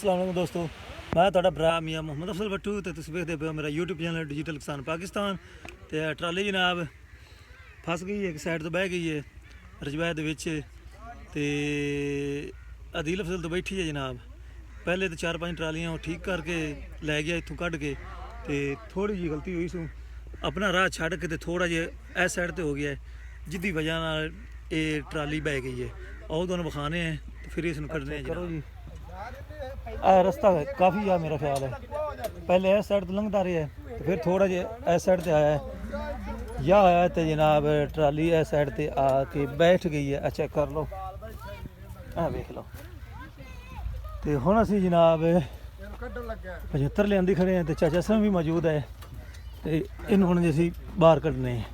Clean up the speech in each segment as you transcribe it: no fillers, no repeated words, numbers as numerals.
अस्सलाम वालेकुम दोस्तों, मैं ਤੁਹਾਡਾ ਭਰਾ ਮੀਆਂ ਮੁਹੰਮਦ ਅਫਜ਼ਲ ਬੱਟੂ ਤੇ ਤੁਸੀਂ ਵੇਖਦੇ ਪਏ ਹੋ ਮੇਰਾ YouTube ਚੈਨਲ ਡਿਜੀਟਲ ਕਿਸਾਨ ਪਾਕਿਸਤਾਨ। ਤੇ ਟਰਾਲੀ ਜਨਾਬ ਫਸ ਗਈ ਹੈ, ਇੱਕ ਸਾਈਡ ਤੋਂ ਬਹਿ ਗਈ ਹੈ ਰਜਵਾਏ ਦੇ ਵਿੱਚ ਤੇ ਅਦੀਲ ਅਫਜ਼ਲ ਤੋਂ ਬੈਠੀ ਹੈ ਜਨਾਬ। ਪਹਿਲੇ ਤਾਂ 4-5 ਟਰਾਲੀਆਂ ਉਹ ਠੀਕ ਕਰਕੇ ਲੈ ਗਿਆ ਇੱਥੋਂ ਕੱਢ ਕੇ, ਤੇ ਥੋੜੀ ਜਿਹੀ ਗਲਤੀ ਹੋਈ ਸੂ ਆਪਣਾ ਰਾਹ ਛੱਡ ਕੇ ਤੇ ਥੋੜਾ ਜਿਹਾ ਇਸ ਸਾਈਡ ਤੇ ਹੋ ਗਿਆ, ਜਿਹਦੀ ਵਜ੍ਹਾ ਨਾਲ ਇਹ ਟਰਾਲੀ ਬਹਿ ਗਈ ਹੈ। ਉਹ ਤੁਹਾਨੂੰ ਵਿਖਾਣੇ ਹੈ ਤੇ ਫਿਰ ਇਸ ਨੂੰ ਕੱਢਣੇ ਕਰੋ ਜੀ। रास्ता काफ़ी है मेरा ख्याल है, पहले इस साइड तो लंघता रहा है तो फिर थोड़ा जिहा इस साइड से आया है या आया तो जनाब ट्राली इस साइड से आके बैठ गई है। अच्छा कर लो, वेख लो। तो हुण असीं जनाब 75 लियांदी खड़े हैं तो चाचा साहब भी मौजूद है, तो इन्हूं हुण असीं बाहर कड्ढने हैं।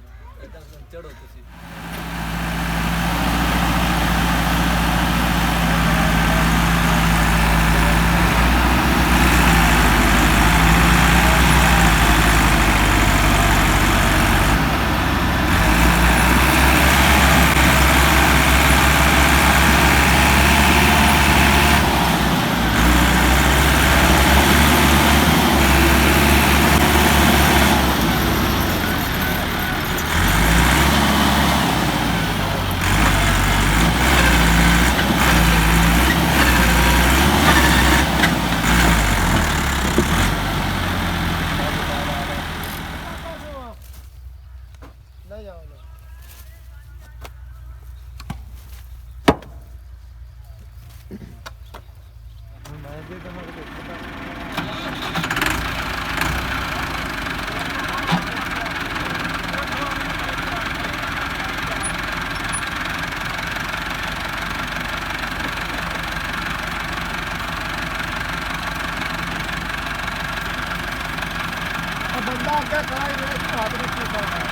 बंदा आगे खड़ा है, मेरे हाथ में छूटा है।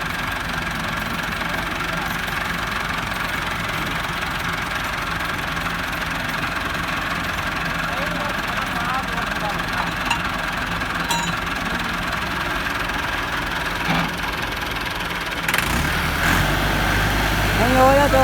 नहीं हो या तो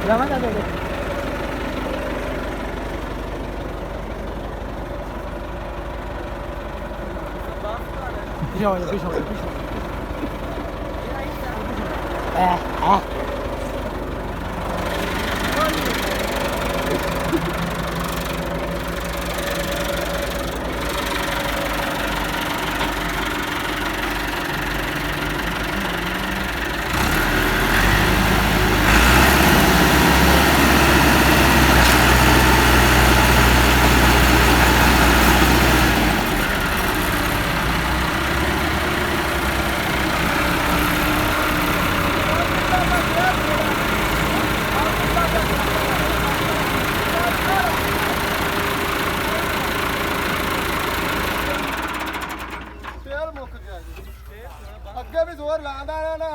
ਜਾਵਾਂਗਾ ਬੇਟੇ ਪਿਛੋ ਤੇਲ ਮੁੱਕ ਗਿਆ ਜੀ ਅੱਗੇ ਵੀ ਜ਼ੋਰ ਲਾਉਂਦਾ ਨਾ